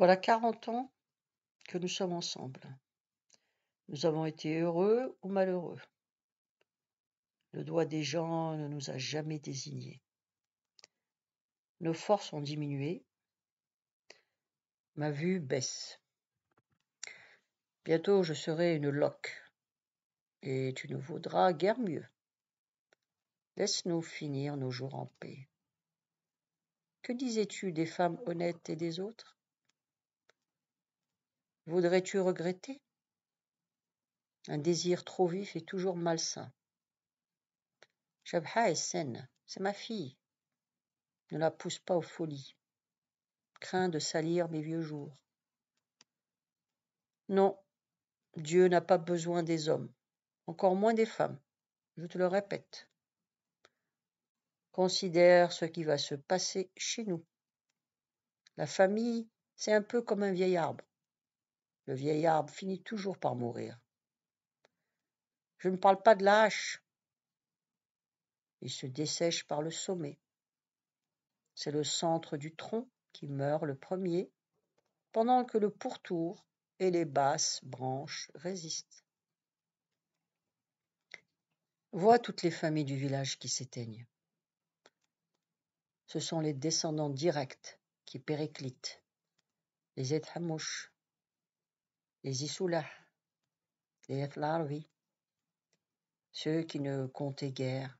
Voilà 40 ans que nous sommes ensemble. Nous avons été heureux ou malheureux. Le doigt des gens ne nous a jamais désignés. Nos forces ont diminué. Ma vue baisse. Bientôt je serai une loque. Et tu ne vaudras guère mieux. Laisse-nous finir nos jours en paix. Que disais-tu des femmes honnêtes et des autres? Voudrais-tu regretter? Un désir trop vif est toujours malsain. Shabha est saine, c'est ma fille. Ne la pousse pas aux folies. Crains de salir mes vieux jours. Non, Dieu n'a pas besoin des hommes, encore moins des femmes, je te le répète. Considère ce qui va se passer chez nous. La famille, c'est un peu comme un vieil arbre. Le vieil arbre finit toujours par mourir. Je ne parle pas de la hache. Il se dessèche par le sommet. C'est le centre du tronc qui meurt le premier, pendant que le pourtour et les basses branches résistent. Vois toutes les familles du village qui s'éteignent. Ce sont les descendants directs qui périclitent. Les Ethamouch, les Isoulah, les Etlarvi, ceux qui ne comptaient guère,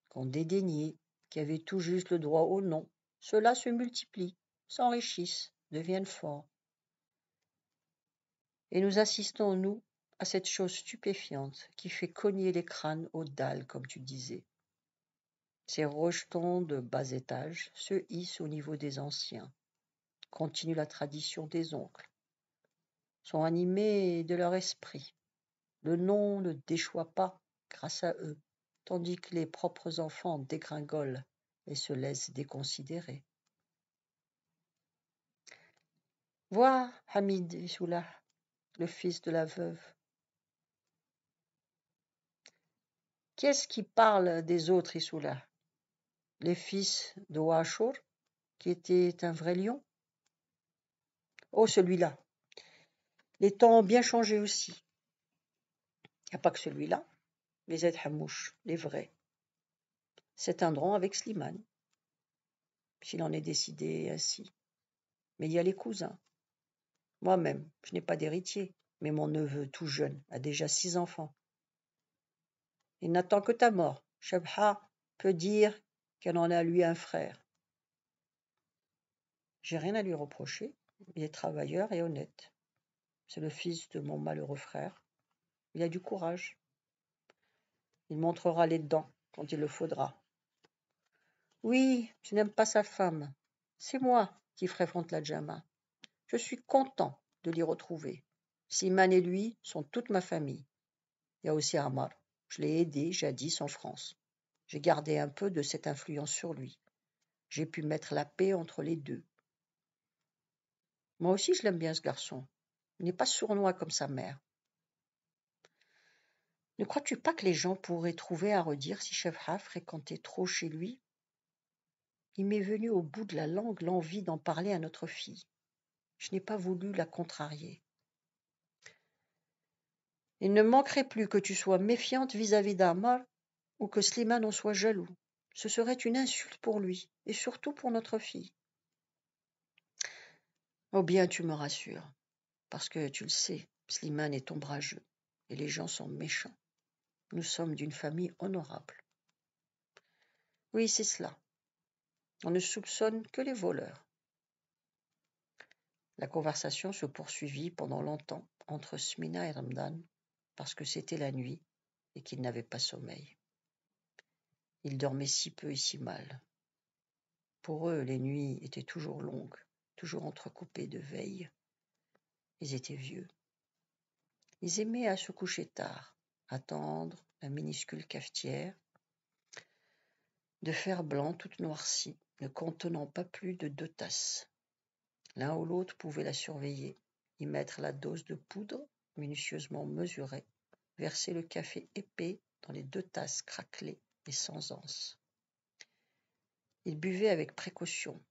qu'on dédaignait, qui avaient tout juste le droit au nom, ceux-là se multiplient, s'enrichissent, deviennent forts. Et nous assistons, nous, à cette chose stupéfiante qui fait cogner les crânes aux dalles, comme tu disais. Ces rejetons de bas étage se hissent au niveau des anciens, continuent la tradition des oncles, sont animés de leur esprit. Le nom ne déchoit pas grâce à eux, tandis que les propres enfants dégringolent et se laissent déconsidérer. Vois Hamid Issoula, le fils de la veuve. Qui est-ce qui parle des autres Issoula? Les fils de Washur, qui était un vrai lion? Oh, celui-là. Les temps ont bien changé aussi. Il n'y a pas que celui-là, les Hamouch, les vrais, s'éteindront avec Slimane, s'il en est décidé ainsi. Mais il y a les cousins. Moi-même, je n'ai pas d'héritier, mais mon neveu, tout jeune, a déjà 6 enfants. Il n'attend que ta mort. Shabha peut dire qu'elle en a lui un frère. J'ai rien à lui reprocher. Il est travailleur et honnête. C'est le fils de mon malheureux frère. Il a du courage. Il montrera les dents quand il le faudra. Oui, je n'aime pas sa femme. C'est moi qui fréquente la Djama. Je suis content de l'y retrouver. Siman et lui sont toute ma famille. Il y a aussi Amar. Je l'ai aidé jadis en France. J'ai gardé un peu de cette influence sur lui. J'ai pu mettre la paix entre les deux. Moi aussi, je l'aime bien, ce garçon. Il n'est pas sournois comme sa mère. Ne crois-tu pas que les gens pourraient trouver à redire si Shebha fréquentait trop chez lui? Il m'est venu au bout de la langue l'envie d'en parler à notre fille. Je n'ai pas voulu la contrarier. Il ne manquerait plus que tu sois méfiante vis-à-vis d'Amar ou que Slimane en soit jaloux. Ce serait une insulte pour lui, et surtout pour notre fille. Oh bien, tu me rassures, parce que tu le sais, Slimane est ombrageux, et les gens sont méchants. Nous sommes d'une famille honorable. Oui, c'est cela. On ne soupçonne que les voleurs. La conversation se poursuivit pendant longtemps entre Smina et Ramdan, parce que c'était la nuit et qu'ils n'avaient pas sommeil. Ils dormaient si peu et si mal. Pour eux, les nuits étaient toujours longues, toujours entrecoupées de veilles. Ils étaient vieux. Ils aimaient à se coucher tard, attendre la minuscule cafetière de fer blanc toute noircie, ne contenant pas plus de 2 tasses. L'un ou l'autre pouvait la surveiller, y mettre la dose de poudre minutieusement mesurée, verser le café épais dans les 2 tasses craquelées et sans anse. Ils buvaient avec précaution,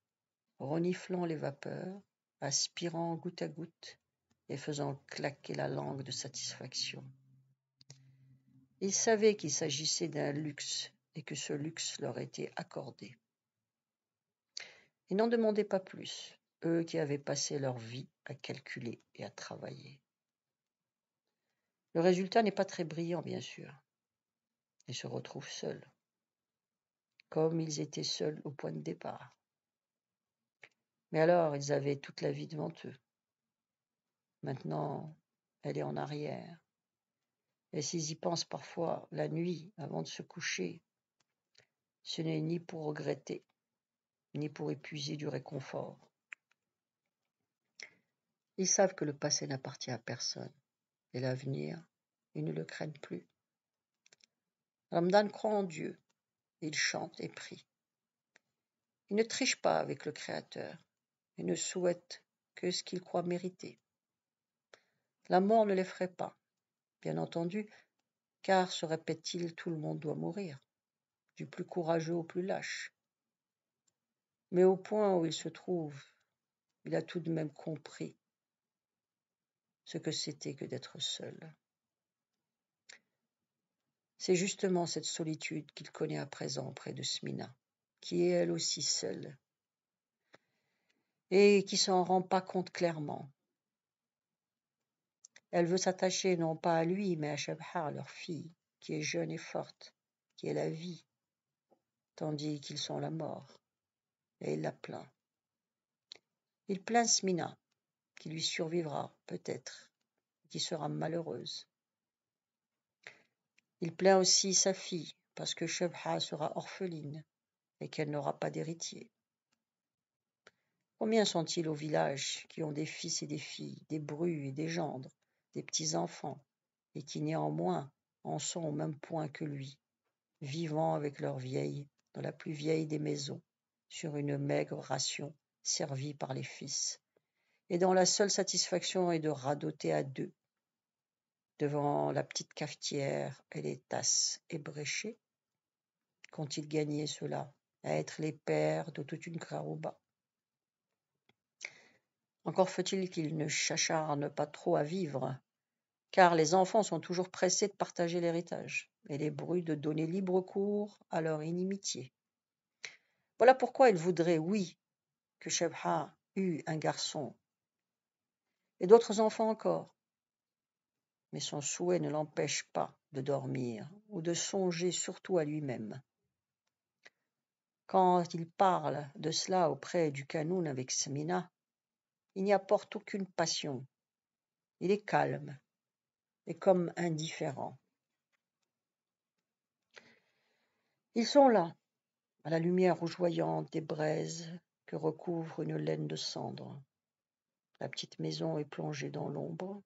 reniflant les vapeurs, aspirant goutte à goutte et faisant claquer la langue de satisfaction. Ils savaient qu'il s'agissait d'un luxe et que ce luxe leur était accordé. Ils n'en demandaient pas plus, eux qui avaient passé leur vie à calculer et à travailler. Le résultat n'est pas très brillant, bien sûr. Ils se retrouvent seuls, comme ils étaient seuls au point de départ. Mais alors, ils avaient toute la vie devant eux. Maintenant, elle est en arrière. Et s'ils y pensent parfois la nuit avant de se coucher, ce n'est ni pour regretter, ni pour épuiser du réconfort. Ils savent que le passé n'appartient à personne, et l'avenir, ils ne le craignent plus. Ramdan croit en Dieu, il chante et prie. Il ne triche pas avec le Créateur, et ne souhaite que ce qu'il croit mériter. La mort ne l'effraie pas, bien entendu, car, se répète-t-il, tout le monde doit mourir, du plus courageux au plus lâche. Mais au point où il se trouve, il a tout de même compris ce que c'était que d'être seul. C'est justement cette solitude qu'il connaît à présent près de Smina, qui est elle aussi seule, et qui s'en rend pas compte clairement. Elle veut s'attacher non pas à lui, mais à Shabha, leur fille, qui est jeune et forte, qui est la vie, tandis qu'ils sont la mort, et il la plaint. Il plaint Smina, qui lui survivra, peut-être, qui sera malheureuse. Il plaint aussi sa fille, parce que Shabha sera orpheline, et qu'elle n'aura pas d'héritier. Combien sont-ils au village qui ont des fils et des filles, des brus et des gendres, des petits-enfants, et qui néanmoins en sont au même point que lui, vivant avec leur vieille dans la plus vieille des maisons, sur une maigre ration servie par les fils, et dont la seule satisfaction est de radoter à deux, devant la petite cafetière et les tasses ébréchées. Qu'ont-ils gagné ceux-là à être les pères de toute une carouba? Encore faut-il qu'ils ne s'acharnent pas trop à vivre, car les enfants sont toujours pressés de partager l'héritage, et les brus de donner libre cours à leur inimitié. Voilà pourquoi il voudrait, oui, que Shabha eût un garçon, et d'autres enfants encore. Mais son souhait ne l'empêche pas de dormir, ou de songer surtout à lui-même. Quand il parle de cela auprès du Kanoun avec Smina, il n'y apporte aucune passion. Il est calme et comme indifférent. Ils sont là, à la lumière rougeoyante des braises que recouvre une laine de cendre. La petite maison est plongée dans l'ombre.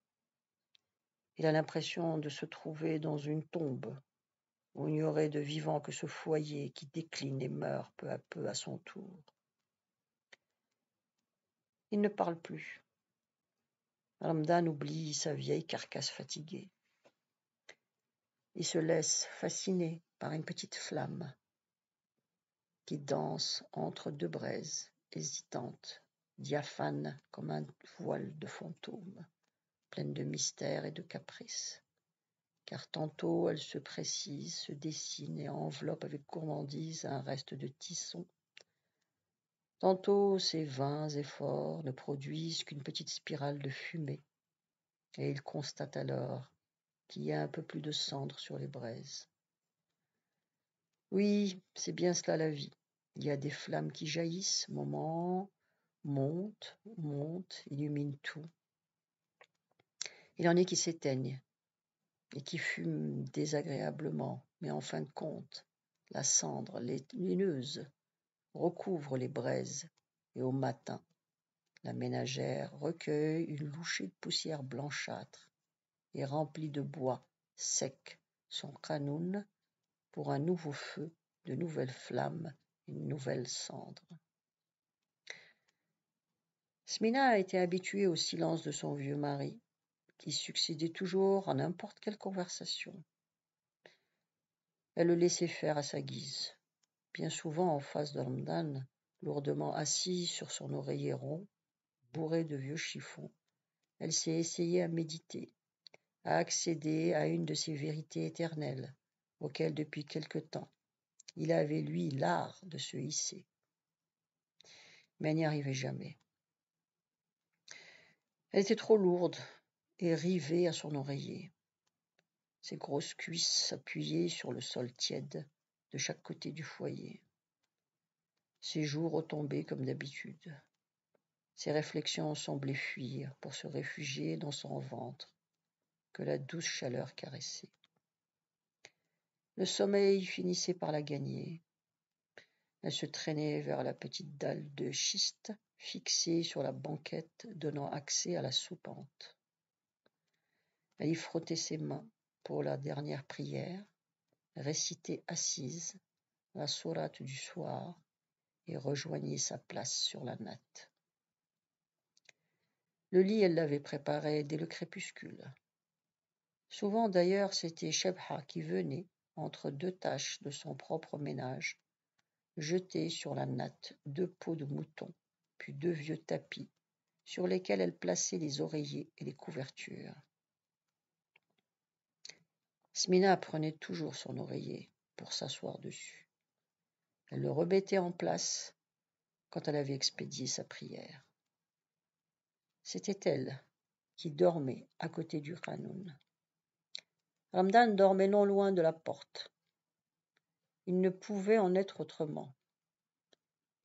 Il a l'impression de se trouver dans une tombe où il n'y aurait de vivant que ce foyer qui décline et meurt peu à peu à son tour. Il ne parle plus. Ramdan oublie sa vieille carcasse fatiguée. Il se laisse fasciner par une petite flamme qui danse entre deux braises, hésitante, diaphane comme un voile de fantôme, pleine de mystère et de caprice. Car tantôt elle se précise, se dessine et enveloppe avec gourmandise un reste de tisson. Tantôt ses vains efforts ne produisent qu'une petite spirale de fumée, et il constate alors qu'il y a un peu plus de cendre sur les braises. Oui, c'est bien cela la vie. Il y a des flammes qui jaillissent, moments, montent, illuminent tout. Il en est qui s'éteignent et qui fument désagréablement, mais en fin de compte, la cendre lumineuse recouvre les braises, et au matin, la ménagère recueille une louchée de poussière blanchâtre et remplit de bois sec son canoun pour un nouveau feu, de nouvelles flammes, une nouvelle cendre. Smina était habituée au silence de son vieux mari, qui succédait toujours à n'importe quelle conversation. Elle le laissait faire à sa guise. Bien souvent, en face de Ramdan, lourdement assis sur son oreiller rond, bourrée de vieux chiffons, elle s'est essayée à méditer, à accéder à une de ces vérités éternelles, auxquelles depuis quelque temps il avait, lui, l'art de se hisser. Mais elle n'y arrivait jamais. Elle était trop lourde et rivée à son oreiller. Ses grosses cuisses s'appuyaient sur le sol tiède de chaque côté du foyer. Ses joues retombaient comme d'habitude. Ses réflexions semblaient fuir pour se réfugier dans son ventre que la douce chaleur caressait. Le sommeil finissait par la gagner. Elle se traînait vers la petite dalle de schiste fixée sur la banquette donnant accès à la soupente. Elle y frottait ses mains pour la dernière prière, récitait assise la sourate du soir et rejoignait sa place sur la natte. Le lit, elle l'avait préparé dès le crépuscule. Souvent d'ailleurs, c'était Shebha qui venait, entre deux tâches de son propre ménage, jeter sur la natte 2 peaux de mouton, puis 2 vieux tapis, sur lesquels elle plaçait les oreillers et les couvertures. Smina prenait toujours son oreiller pour s'asseoir dessus. Elle le remettait en place quand elle avait expédié sa prière. C'était elle qui dormait à côté du Qanoun. Ramdan dormait non loin de la porte. Il ne pouvait en être autrement.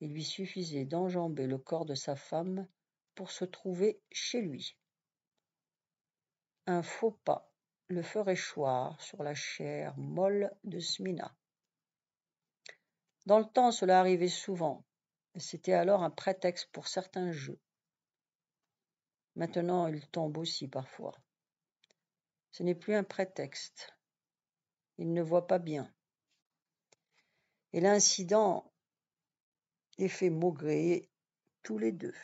Il lui suffisait d'enjamber le corps de sa femme pour se trouver chez lui. Un faux pas le ferait choir sur la chair molle de Smina. Dans le temps, cela arrivait souvent, et c'était alors un prétexte pour certains jeux. Maintenant, il tombe aussi parfois. Ce n'est plus un prétexte. Il ne voit pas bien. Et l'incident les fait maugréer tous les deux.